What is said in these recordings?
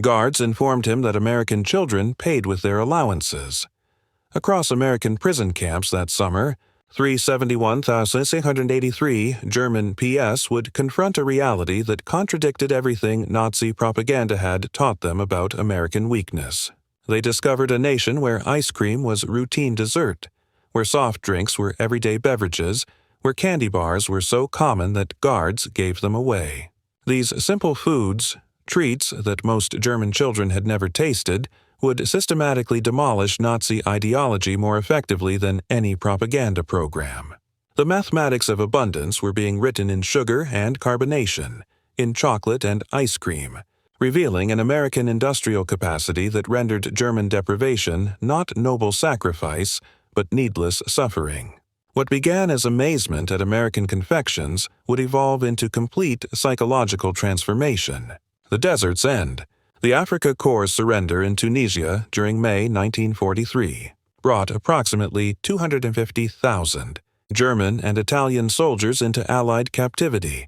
Guards informed him that American children paid with their allowances. Across American prison camps that summer, 371,683 German PS would confront a reality that contradicted everything Nazi propaganda had taught them about American weakness. They discovered a nation where ice cream was routine dessert, where soft drinks were everyday beverages, where candy bars were so common that guards gave them away. These simple foods, treats that most German children had never tasted, would systematically demolish Nazi ideology more effectively than any propaganda program. The mathematics of abundance were being written in sugar and carbonation, in chocolate and ice cream, revealing an American industrial capacity that rendered German deprivation not noble sacrifice, but needless suffering. What began as amazement at American confections would evolve into complete psychological transformation. The desert's end, the Afrika Korps' surrender in Tunisia during May 1943, brought approximately 250,000 German and Italian soldiers into Allied captivity.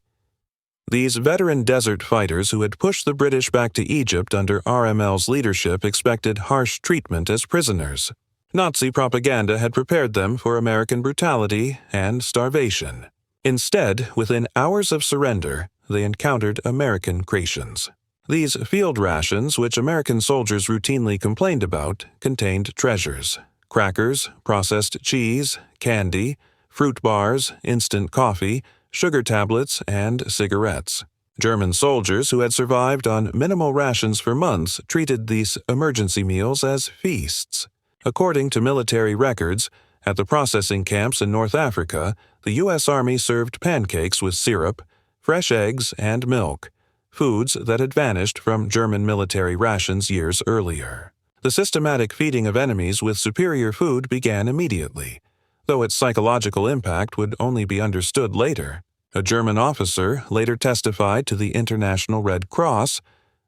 These veteran desert fighters who had pushed the British back to Egypt under RML's leadership expected harsh treatment as prisoners. Nazi propaganda had prepared them for American brutality and starvation. Instead, within hours of surrender, they encountered American creations. These field rations, which American soldiers routinely complained about, contained treasures: crackers, processed cheese, candy, fruit bars, instant coffee, sugar tablets, and cigarettes. German soldiers who had survived on minimal rations for months treated these emergency meals as feasts. According to military records, at the processing camps in North Africa, the U.S. Army served pancakes with syrup, fresh eggs, and milk, foods that had vanished from German military rations years earlier. The systematic feeding of enemies with superior food began immediately, though its psychological impact would only be understood later. A German officer later testified to the International Red Cross,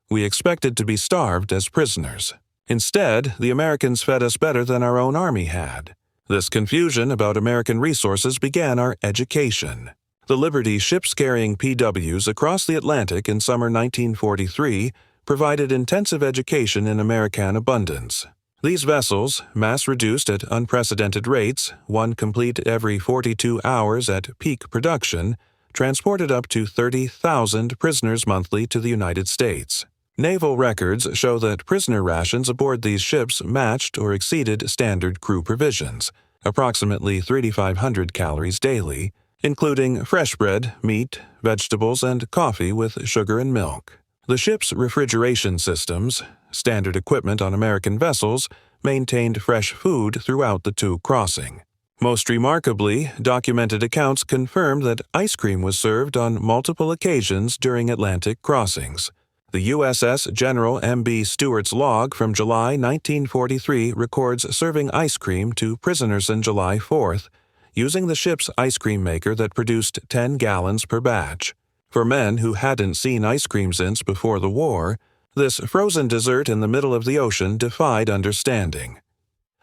"We expected to be starved as prisoners. Instead, the Americans fed us better than our own army had." This confusion about American resources began our education. The Liberty ships carrying PWs across the Atlantic in summer 1943 provided intensive education in American abundance. These vessels, mass-reduced at unprecedented rates, one complete every 42 hours at peak production, transported up to 30,000 prisoners monthly to the United States. Naval records show that prisoner rations aboard these ships matched or exceeded standard crew provisions, approximately 3,500 calories daily, including fresh bread, meat, vegetables, and coffee with sugar and milk. The ship's refrigeration systems, standard equipment on American vessels, maintained fresh food throughout the two crossing. Most remarkably, documented accounts confirmed that ice cream was served on multiple occasions during Atlantic crossings. The USS General M.B. Stewart's log from July 1943 records serving ice cream to prisoners on July 4th, using the ship's ice cream maker that produced 10 gallons per batch. For men who hadn't seen ice cream since before the war, this frozen dessert in the middle of the ocean defied understanding.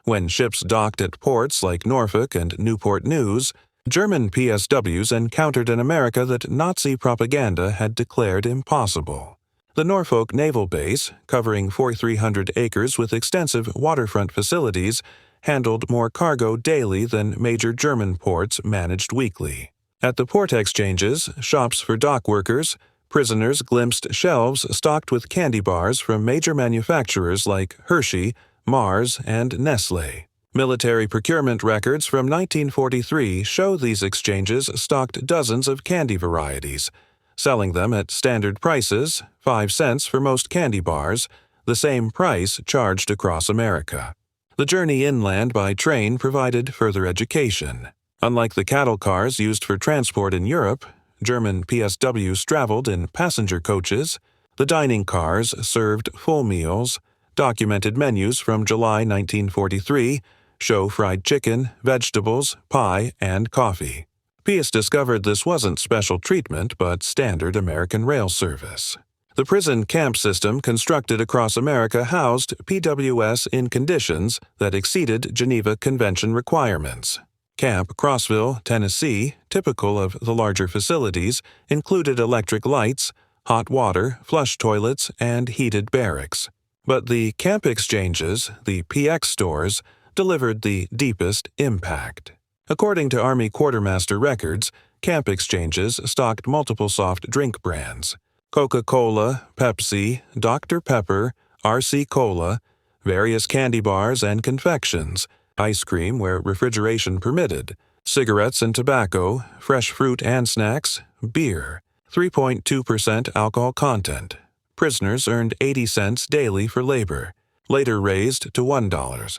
When ships docked at ports like Norfolk and Newport News, German PSWs encountered an America that Nazi propaganda had declared impossible. The Norfolk Naval Base, covering 4,300 acres with extensive waterfront facilities, handled more cargo daily than major German ports managed weekly. At the port exchanges, shops for dock workers, prisoners glimpsed shelves stocked with candy bars from major manufacturers like Hershey, Mars, and Nestlé. Military procurement records from 1943 show these exchanges stocked dozens of candy varieties, selling them at standard prices, 5 cents for most candy bars, the same price charged across America. The journey inland by train provided further education. Unlike the cattle cars used for transport in Europe, German PSWs traveled in passenger coaches. The dining cars served full meals. Documented menus from July 1943 show fried chicken, vegetables, pie, and coffee. PS discovered this wasn't special treatment but standard American rail service. The prison camp system constructed across America housed PWS in conditions that exceeded Geneva Convention requirements. Camp Crossville, Tennessee, typical of the larger facilities, included electric lights, hot water, flush toilets, and heated barracks. But the camp exchanges, the PX stores, delivered the deepest impact. According to Army Quartermaster records, camp exchanges stocked multiple soft drink brands: Coca-Cola, Pepsi, Dr. Pepper, RC Cola, various candy bars and confections, ice cream where refrigeration permitted, cigarettes and tobacco, fresh fruit and snacks, beer, 3.2% alcohol content. Prisoners earned 80 cents daily for labor, later raised to $1.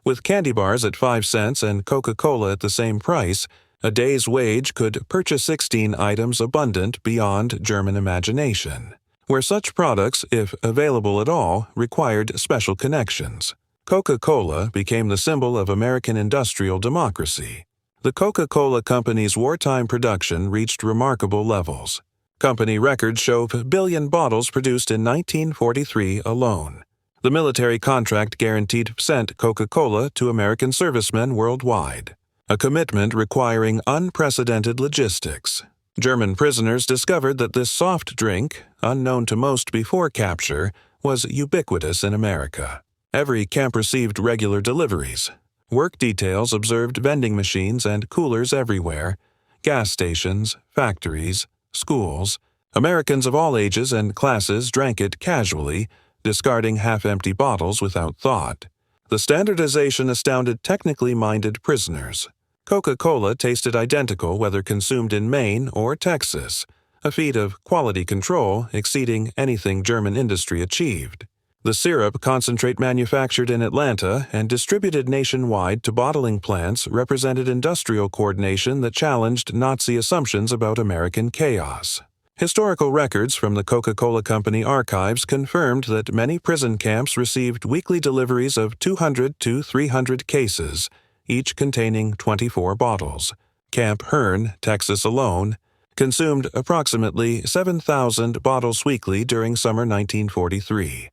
With candy bars at 5 cents and Coca-Cola at the same price, a day's wage could purchase 16 items abundant beyond German imagination, where such products, if available at all, required special connections. Coca-Cola became the symbol of American industrial democracy. The Coca-Cola Company's wartime production reached remarkable levels. Company records show a billion bottles produced in 1943 alone. The military contract guaranteed sent Coca-Cola to American servicemen worldwide, a commitment requiring unprecedented logistics. German prisoners discovered that this soft drink, unknown to most before capture, was ubiquitous in America. Every camp received regular deliveries. Work details observed vending machines and coolers everywhere, gas stations, factories, schools. Americans of all ages and classes drank it casually, discarding half-empty bottles without thought. The standardization astounded technically minded prisoners. Coca-Cola tasted identical whether consumed in Maine or Texas, a feat of quality control exceeding anything German industry achieved. The syrup concentrate manufactured in Atlanta and distributed nationwide to bottling plants represented industrial coordination that challenged Nazi assumptions about American chaos. Historical records from the Coca-Cola Company archives confirmed that many prison camps received weekly deliveries of 200 to 300 cases, each containing 24 bottles. Camp Hearn, Texas alone, consumed approximately 7,000 bottles weekly during summer 1943.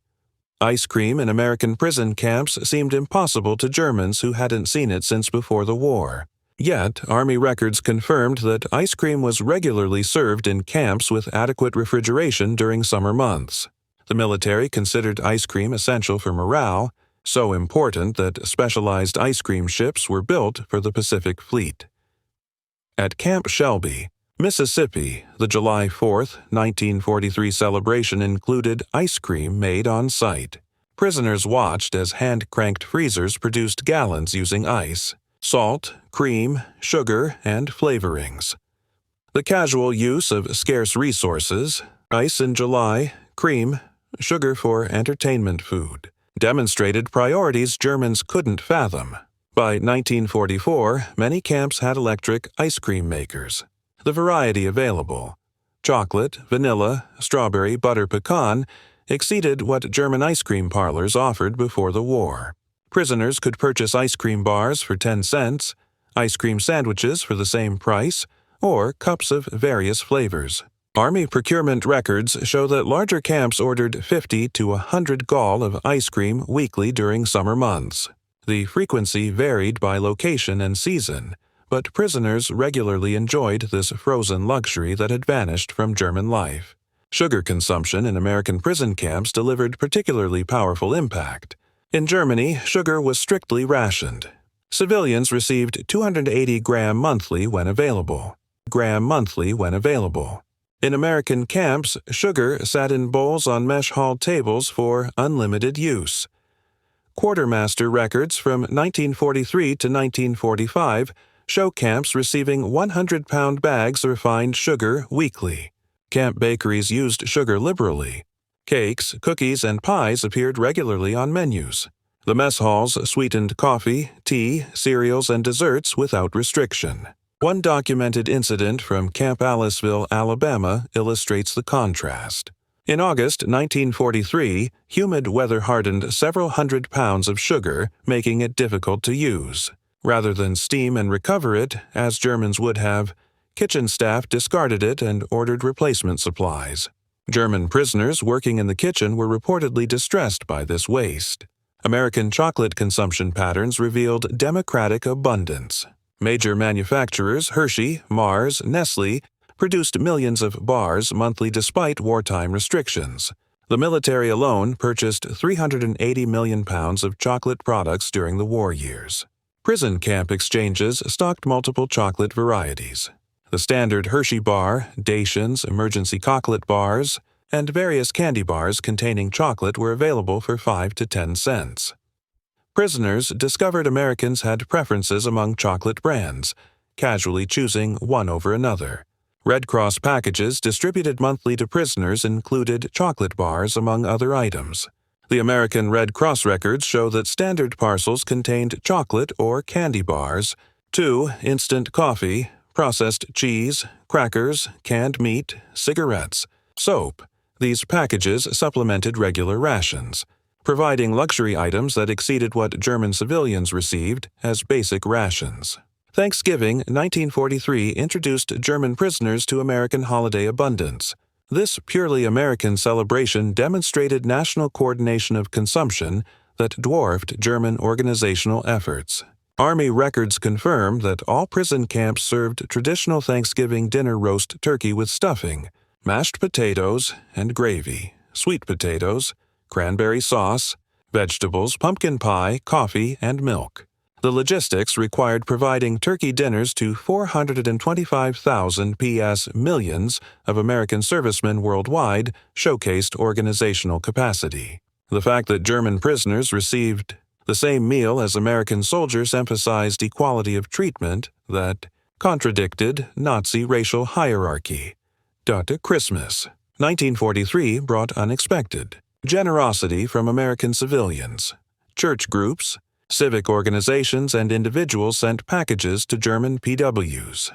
Ice cream in American prison camps seemed impossible to Germans who hadn't seen it since before the war. Yet, Army records confirmed that ice cream was regularly served in camps with adequate refrigeration during summer months. The military considered ice cream essential for morale, so important that specialized ice cream ships were built for the Pacific Fleet. At Camp Shelby, Mississippi, the July 4, 1943 celebration included ice cream made on site. Prisoners watched as hand-cranked freezers produced gallons using ice, salt, cream, sugar, and flavorings. The casual use of scarce resources, ice in July, cream, sugar for entertainment food, demonstrated priorities Germans couldn't fathom. By 1944, many camps had electric ice cream makers. The variety available, chocolate, vanilla, strawberry, butter pecan, exceeded what German ice cream parlors offered before the war. Prisoners could purchase ice cream bars for 10 cents, ice cream sandwiches for the same price, or cups of various flavors. Army procurement records show that larger camps ordered 50 to 100 gall of ice cream weekly during summer months. The frequency varied by location and season, but prisoners regularly enjoyed this frozen luxury that had vanished from German life. Sugar consumption in American prison camps delivered particularly powerful impact. In Germany, sugar was strictly rationed. Civilians received 280 gram monthly when available. In American camps, sugar sat in bowls on mesh hall tables for unlimited use. Quartermaster records from 1943 to 1945 show camps receiving 100-pound bags of refined sugar weekly. Camp bakeries used sugar liberally. Cakes, cookies, and pies appeared regularly on menus. The mess halls sweetened coffee, tea, cereals, and desserts without restriction. One documented incident from Camp Aliceville, Alabama, illustrates the contrast. In August 1943, humid weather hardened several hundred pounds of sugar, making it difficult to use. Rather than steam and recover it, as Germans would have, kitchen staff discarded it and ordered replacement supplies. German prisoners working in the kitchen were reportedly distressed by this waste. American chocolate consumption patterns revealed democratic abundance. Major manufacturers Hershey, Mars, Nestle produced millions of bars monthly despite wartime restrictions. The military alone purchased 380 million pounds of chocolate products during the war years. Prison camp exchanges stocked multiple chocolate varieties. The standard Hershey bar, Dacians, emergency chocolate bars, and various candy bars containing chocolate were available for 5 to 10 cents. Prisoners discovered Americans had preferences among chocolate brands, casually choosing one over another. Red Cross packages distributed monthly to prisoners included chocolate bars among other items. The American Red Cross records show that standard parcels contained chocolate or candy bars, 2 instant coffee, processed cheese, crackers, canned meat, cigarettes, soap. These packages supplemented regular rations, providing luxury items that exceeded what German civilians received as basic rations. Thanksgiving 1943 introduced German prisoners to American holiday abundance. This purely American celebration demonstrated national coordination of consumption that dwarfed German organizational efforts. Army records confirm that all prison camps served traditional Thanksgiving dinner roast turkey with stuffing, mashed potatoes and gravy, sweet potatoes, cranberry sauce, vegetables, pumpkin pie, coffee, and milk. The logistics required providing turkey dinners to 425,000 millions of American servicemen worldwide showcased organizational capacity. The fact that German prisoners received the same meal as American soldiers emphasized equality of treatment that contradicted Nazi racial hierarchy. Christmas 1943 brought unexpected generosity from American civilians. Church groups, civic organizations, and individuals sent packages to German POWs.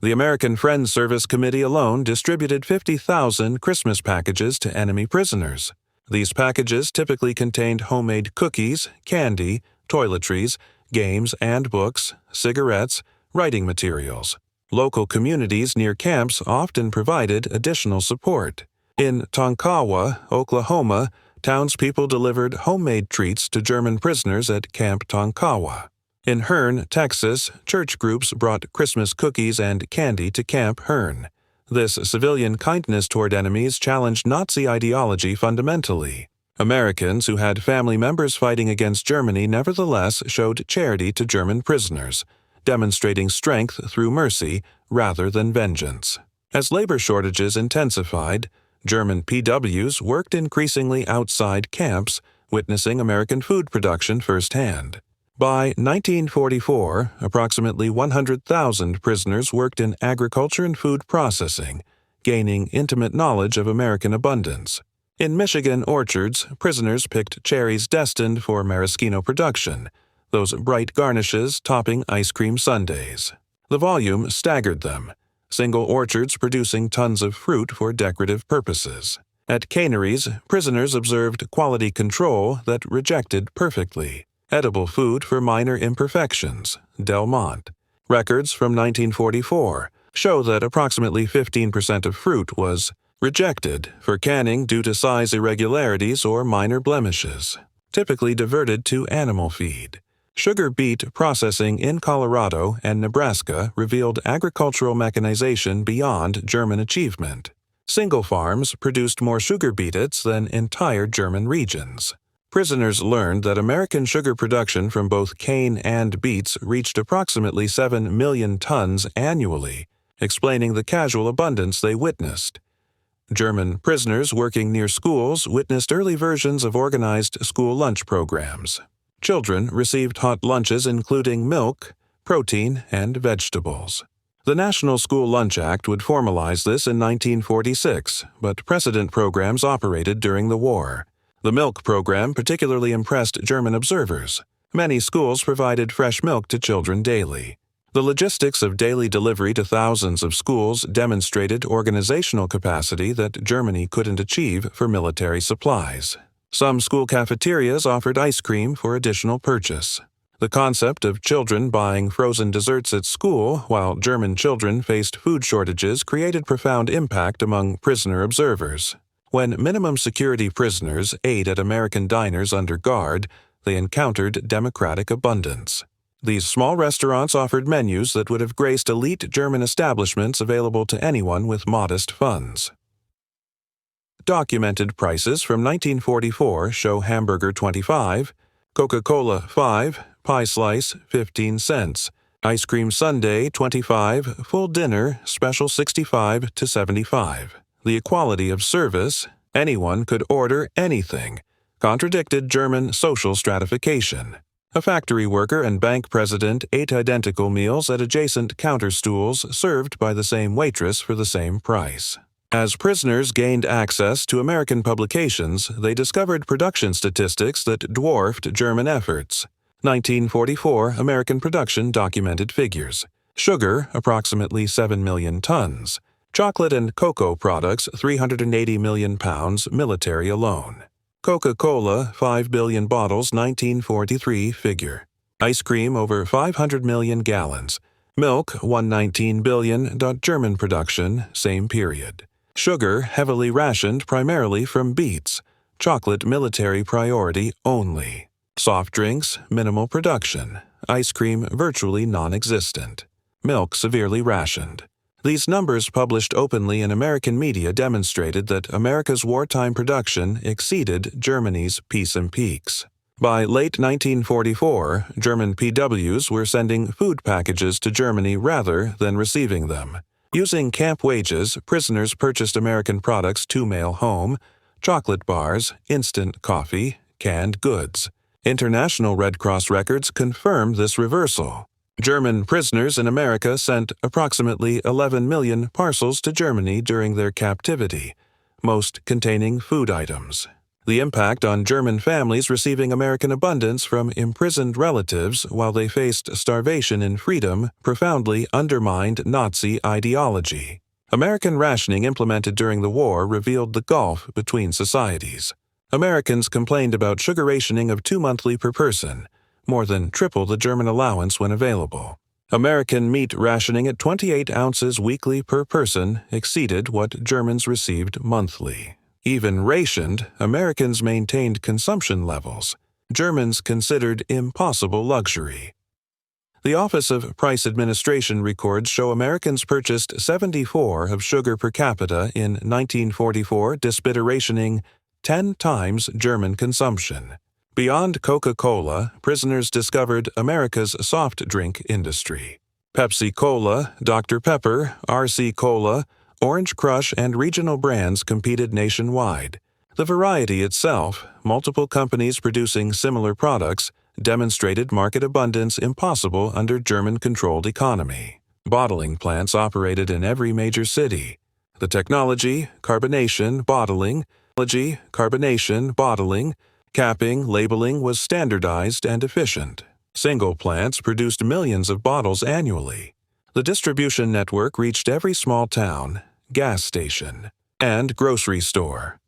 The American Friends Service Committee alone distributed 50,000 Christmas packages to enemy prisoners. These packages typically contained homemade cookies, candy, toiletries, games and books, cigarettes, writing materials. Local communities near camps often provided additional support. In Tonkawa, Oklahoma, townspeople delivered homemade treats to German prisoners at Camp Tonkawa. In Hearne, Texas, church groups brought Christmas cookies and candy to Camp Hearne. This civilian kindness toward enemies challenged Nazi ideology fundamentally. Americans who had family members fighting against Germany nevertheless showed charity to German prisoners, demonstrating strength through mercy rather than vengeance. As labor shortages intensified, German POWs worked increasingly outside camps, witnessing American food production firsthand. By 1944, approximately 100,000 prisoners worked in agriculture and food processing, gaining intimate knowledge of American abundance. In Michigan orchards, prisoners picked cherries destined for maraschino production, those bright garnishes topping ice cream sundaes. The volume staggered them, single orchards producing tons of fruit for decorative purposes. At canneries, prisoners observed quality control that rejected perfectly. Edible food for minor imperfections, Del Monte. Records from 1944 show that approximately 15% of fruit was rejected for canning due to size irregularities or minor blemishes, typically diverted to animal feed. Sugar beet processing in Colorado and Nebraska revealed agricultural mechanization beyond German achievement. Single farms produced more sugar beets than entire German regions. Prisoners learned that American sugar production from both cane and beets reached approximately 7 million tons annually, explaining the casual abundance they witnessed. German prisoners working near schools witnessed early versions of organized school lunch programs. Children received hot lunches including milk, protein, and vegetables. The National School Lunch Act would formalize this in 1946, but precedent programs operated during the war. The milk program particularly impressed German observers. Many schools provided fresh milk to children daily. The logistics of daily delivery to thousands of schools demonstrated organizational capacity that Germany couldn't achieve for military supplies. Some school cafeterias offered ice cream for additional purchase. The concept of children buying frozen desserts at school while German children faced food shortages created profound impact among prisoner observers. When minimum security prisoners ate at American diners under guard, they encountered democratic abundance. These small restaurants offered menus that would have graced elite German establishments available to anyone with modest funds. Documented prices from 1944 show hamburger 25, Coca-Cola 5, pie slice 15 cents, ice cream sundae 25, full dinner special 65 to 75. The equality of service, anyone could order anything, contradicted German social stratification. A factory worker and bank president ate identical meals at adjacent counter stools served by the same waitress for the same price. As prisoners gained access to American publications, they discovered production statistics that dwarfed German efforts. 1944 American production documented figures. Sugar, approximately 7 million tons. Chocolate and cocoa products, 380 million pounds, military alone. Coca-Cola, 5 billion bottles, 1943 figure. Ice cream, over 500 million gallons. Milk, 119 billion, German production, same period. Sugar, heavily rationed primarily from beets. Chocolate, military priority only. Soft drinks, minimal production. Ice cream, virtually non-existent. Milk, severely rationed. These numbers published openly in American media demonstrated that America's wartime production exceeded Germany's peace and peaks. By late 1944, German POWs were sending food packages to Germany rather than receiving them. Using camp wages, prisoners purchased American products to mail home: chocolate bars, instant coffee, canned goods. International Red Cross records confirm this reversal. German prisoners in America sent approximately 11 million parcels to Germany during their captivity, most containing food items. The impact on German families receiving American abundance from imprisoned relatives while they faced starvation in freedom profoundly undermined Nazi ideology. American rationing implemented during the war revealed the gulf between societies. Americans complained about sugar rationing of 2 monthly per person, more than triple the German allowance when available. American meat rationing at 28 ounces weekly per person exceeded what Germans received monthly. Even rationed, Americans maintained consumption levels Germans considered impossible luxury. The Office of Price Administration records show Americans purchased 74 of sugar per capita in 1944, despite rationing 10 times German consumption. Beyond Coca-Cola, prisoners discovered America's soft drink industry. Pepsi-Cola, Dr. Pepper, RC Cola, Orange Crush, and regional brands competed nationwide. The variety itself, multiple companies producing similar products, demonstrated market abundance impossible under German-controlled economy. Bottling plants operated in every major city. The technology, carbonation, bottling, capping, labeling was standardized and efficient. Single plants produced millions of bottles annually. The distribution network reached every small town, gas station, and grocery store.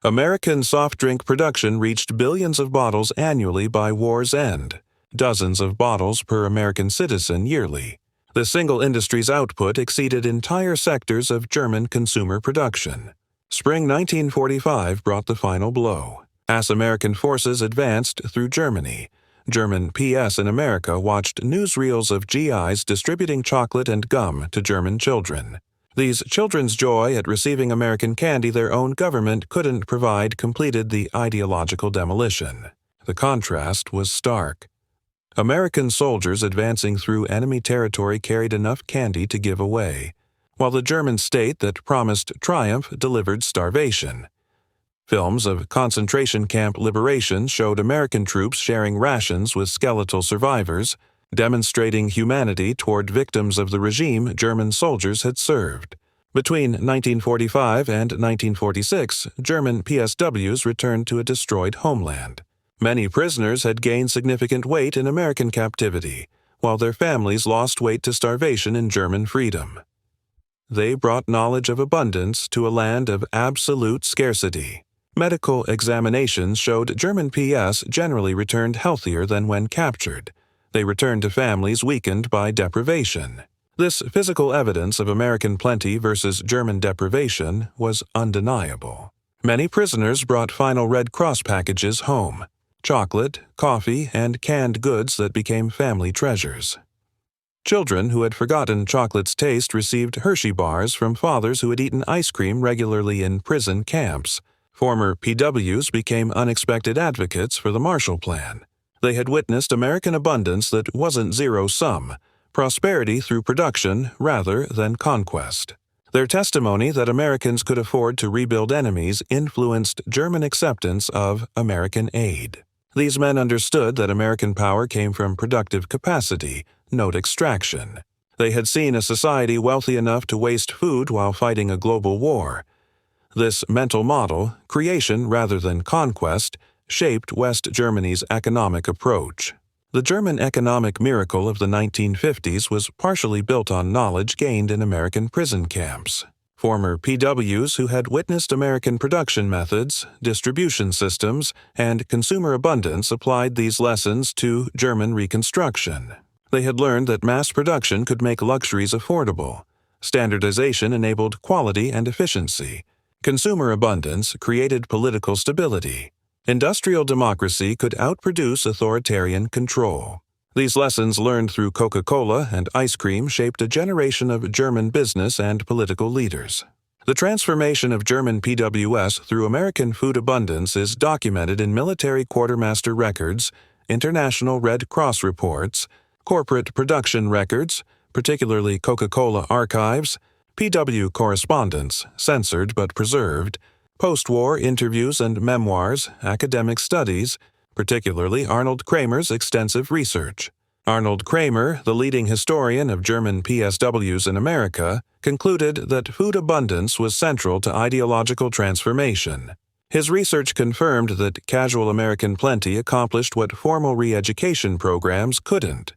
American soft drink production reached billions of bottles annually by war's end, dozens of bottles per American citizen yearly. The single industry's output exceeded entire sectors of German consumer production. Spring 1945 brought the final blow. As American forces advanced through Germany, German PS in America watched newsreels of GIs distributing chocolate and gum to German children. These children's joy at receiving American candy their own government couldn't provide completed the ideological demolition. The contrast was stark. American soldiers advancing through enemy territory carried enough candy to give away, while the German state that promised triumph delivered starvation. Films of concentration camp liberation showed American troops sharing rations with skeletal survivors, demonstrating humanity toward victims of the regime German soldiers had served. Between 1945 and 1946, German PSWs returned to a destroyed homeland. Many prisoners had gained significant weight in American captivity, while their families lost weight to starvation in German freedom. They brought knowledge of abundance to a land of absolute scarcity. Medical examinations showed German PS generally returned healthier than when captured. They returned to families weakened by deprivation. This physical evidence of American plenty versus German deprivation was undeniable. Many prisoners brought final Red Cross packages home. chocolate, coffee, and canned goods that became family treasures. Children who had forgotten chocolate's taste received Hershey bars from fathers who had eaten ice cream regularly in prison camps. Former PWs became unexpected advocates for the Marshall Plan. They had witnessed American abundance that wasn't zero-sum, prosperity through production rather than conquest. Their testimony that Americans could afford to rebuild enemies influenced German acceptance of American aid. These men understood that American power came from productive capacity, not extraction. They had seen a society wealthy enough to waste food while fighting a global war. This mental model, creation rather than conquest, shaped West Germany's economic approach. The German economic miracle of the 1950s was partially built on knowledge gained in American prison camps. Former PWs who had witnessed American production methods, distribution systems, and consumer abundance applied these lessons to German Reconstruction. They had learned that mass production could make luxuries affordable. Standardization enabled quality and efficiency. Consumer abundance created political stability. Industrial democracy could outproduce authoritarian control. These lessons learned through Coca-Cola and ice cream shaped a generation of German business and political leaders. The transformation of German PWS through American food abundance is documented in military quartermaster records, international Red Cross reports, corporate production records, particularly Coca-Cola archives, PW correspondence, censored but preserved, post-war interviews and memoirs, academic studies, particularly Arnold Kramer's extensive research. Arnold Kramer, the leading historian of German PSWs in America, concluded that food abundance was central to ideological transformation. His research confirmed that casual American plenty accomplished what formal re-education programs couldn't: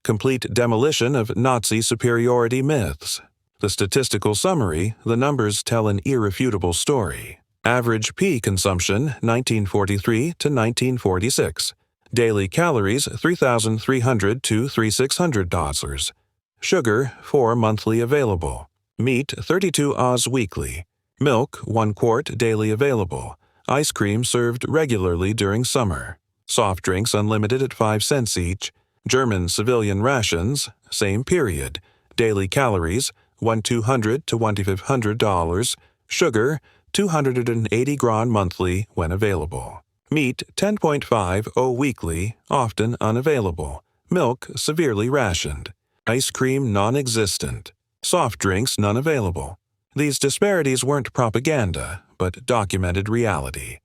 complete demolition of Nazi superiority myths. The statistical summary: the numbers tell an irrefutable story. Average pea consumption, 1943 to 1946. Daily calories, 3,300 to 3,600 dollars. Sugar, 4 monthly available. Meat, 32 oz weekly. Milk, 1 quart daily available. Ice cream served regularly during summer. Soft drinks unlimited at 5 cents each. German civilian rations, same period. Daily calories, 1,200 to 1,500 dollars. Sugar, 280 gron monthly when available. Meat, 10.50 weekly, often unavailable. Milk, severely rationed. Ice cream, non-existent. Soft drinks, none available. These disparities weren't propaganda, but documented reality.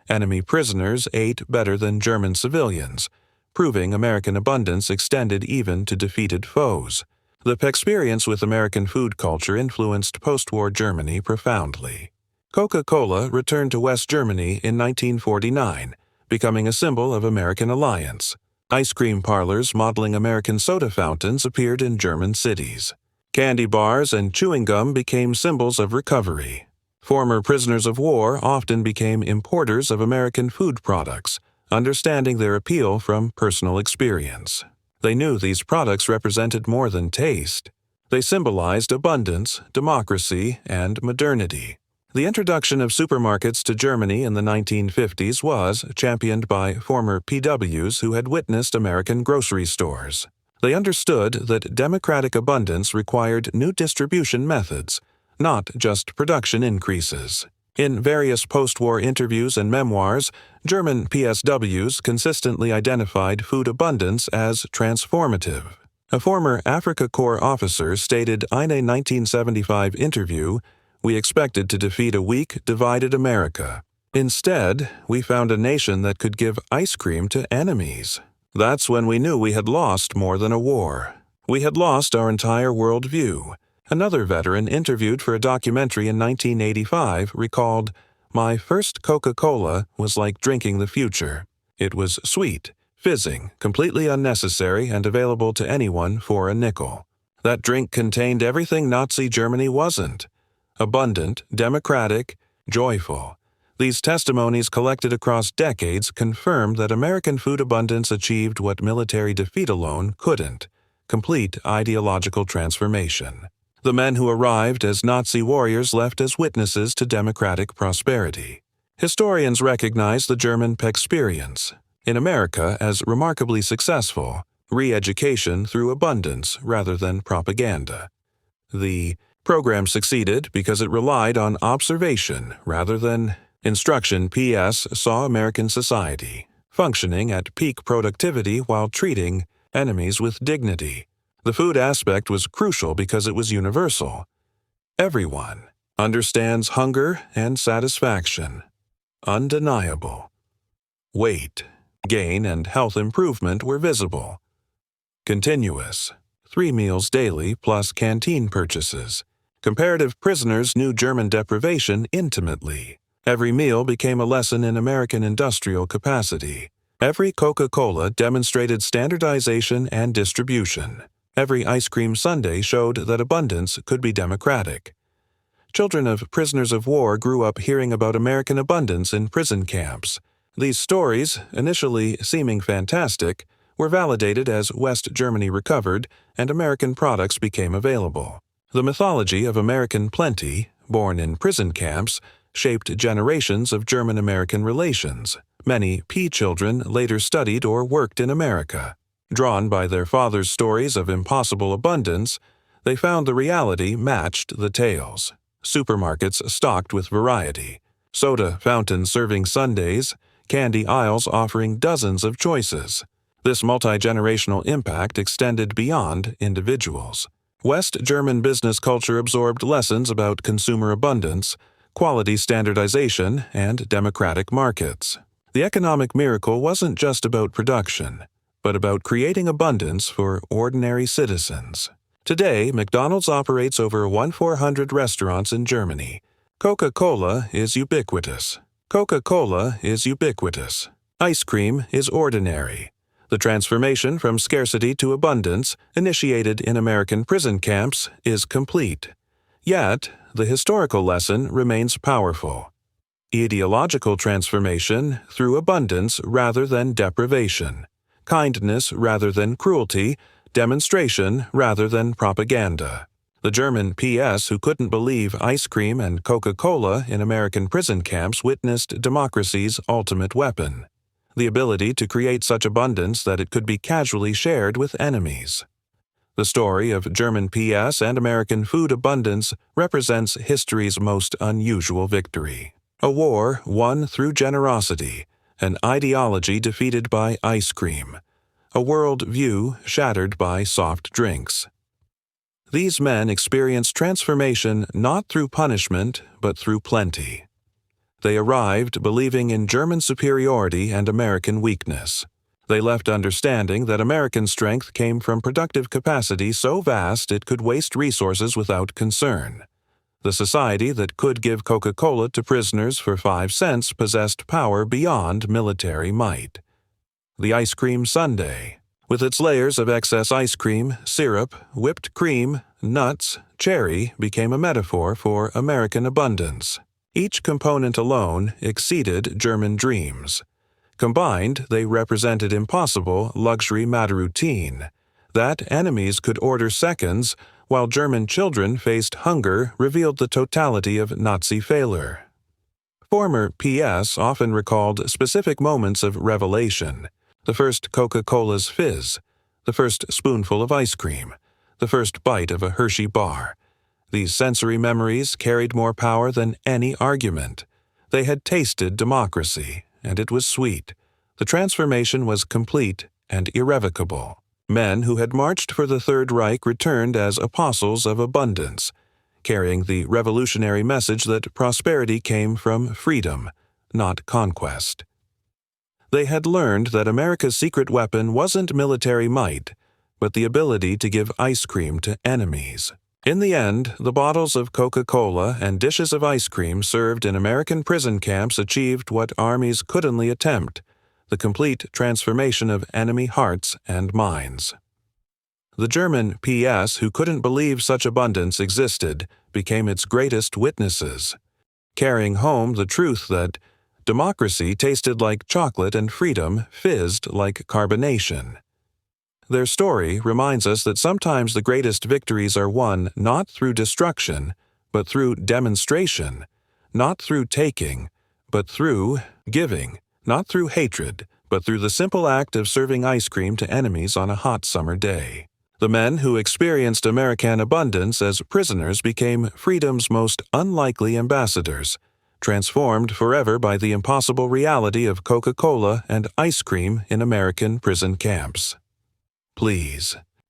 Enemy prisoners ate better than German civilians, proving American abundance extended even to defeated foes. The experience with American food culture influenced post-war Germany profoundly. Coca-Cola returned to West Germany in 1949, becoming a symbol of American alliance. Ice cream parlors modeling American soda fountains appeared in German cities. Candy bars and chewing gum became symbols of recovery. Former prisoners of war often became importers of American food products, understanding their appeal from personal experience. They knew these products represented more than taste. They symbolized abundance, democracy, and modernity. The introduction of supermarkets to Germany in the 1950s was championed by former PWs who had witnessed American grocery stores. They understood that democratic abundance required new distribution methods, not just production increases. In various post-war interviews and memoirs, German PSWs consistently identified food abundance as transformative. A former Africa Corps officer stated in a 1975 interview, "We expected to defeat a weak, divided America. Instead, we found a nation that could give ice cream to enemies. That's when we knew we had lost more than a war. We had lost our entire worldview." Another veteran interviewed for a documentary in 1985 recalled, "My first Coca-Cola was like drinking the future. It was sweet, fizzing, completely unnecessary and available to anyone for a nickel. That drink contained everything Nazi Germany wasn't: abundant, democratic, joyful." These testimonies collected across decades confirmed that American food abundance achieved what military defeat alone couldn't: complete ideological transformation. The men who arrived as Nazi warriors left as witnesses to democratic prosperity. Historians recognize the German experience. in America as remarkably successful, re-education through abundance rather than propaganda. The program succeeded because it relied on observation rather than instruction. PS saw American society functioning at peak productivity while treating enemies with dignity. The food aspect was crucial because it was universal. Everyone understands hunger and satisfaction. Undeniable. Weight gain and health improvement were visible. Continuous. 3 meals daily plus canteen purchases. Comparative prisoners knew German deprivation intimately. Every meal became a lesson in American industrial capacity. Every Coca-Cola demonstrated standardization and distribution. Every ice cream sundae showed that abundance could be democratic. Children of prisoners of war grew up hearing about American abundance in prison camps. These stories, initially seeming fantastic, were validated as West Germany recovered and American products became available. The mythology of American plenty, born in prison camps, shaped generations of German-American relations. Many P children later studied or worked in America. Drawn by their fathers' stories of impossible abundance, they found the reality matched the tales. Supermarkets stocked with variety, soda fountains serving sundaes, candy aisles offering dozens of choices. This multi-generational impact extended beyond individuals. West German business culture absorbed lessons about consumer abundance, quality standardization, and democratic markets. The economic miracle wasn't just about production, but about creating abundance for ordinary citizens. Today, McDonald's operates over 1,400 restaurants in Germany. Coca-Cola is ubiquitous. Coca-Cola is ubiquitous. Ice cream is ordinary. The transformation from scarcity to abundance, initiated in American prison camps, is complete. Yet, the historical lesson remains powerful. Ideological transformation through abundance rather than deprivation. Kindness rather than cruelty. Demonstration rather than propaganda. The German PS who couldn't believe ice cream and Coca-Cola in American prison camps witnessed democracy's ultimate weapon, the ability to create such abundance that it could be casually shared with enemies. The story of German PS and American food abundance represents history's most unusual victory. A war won through generosity, an ideology defeated by ice cream, a world view shattered by soft drinks. These men experienced transformation not through punishment, but through plenty. They arrived believing in German superiority and American weakness. They left understanding that American strength came from productive capacity so vast it could waste resources without concern. The society that could give Coca-Cola to prisoners for 5 cents possessed power beyond military might. The ice cream sundae, with its layers of excess ice cream, syrup, whipped cream, nuts, cherry, became a metaphor for American abundance. Each component alone exceeded German dreams. Combined, they represented impossible luxury routine. That enemies could order seconds, while German children faced hunger, revealed the totality of Nazi failure. Former PS often recalled specific moments of revelation. The first Coca-Cola's fizz, the first spoonful of ice cream, the first bite of a Hershey bar. These sensory memories carried more power than any argument. They had tasted democracy, and it was sweet. The transformation was complete and irrevocable. Men who had marched for the Third Reich returned as apostles of abundance, carrying the revolutionary message that prosperity came from freedom, not conquest. They had learned that America's secret weapon wasn't military might, but the ability to give ice cream to enemies. In the end, the bottles of Coca-Cola and dishes of ice cream served in American prison camps achieved what armies couldn't attempt, the complete transformation of enemy hearts and minds. The German PS who couldn't believe such abundance existed became its greatest witnesses, carrying home the truth that democracy tasted like chocolate and freedom fizzed like carbonation. Their story reminds us that sometimes the greatest victories are won not through destruction, but through demonstration, not through taking, but through giving, not through hatred, but but through the simple act of serving ice cream to enemies on a hot summer day. The men who experienced American abundance as prisoners became freedom's most unlikely ambassadors, transformed forever by the impossible reality of Coca-Cola and ice cream in American prison camps. Please,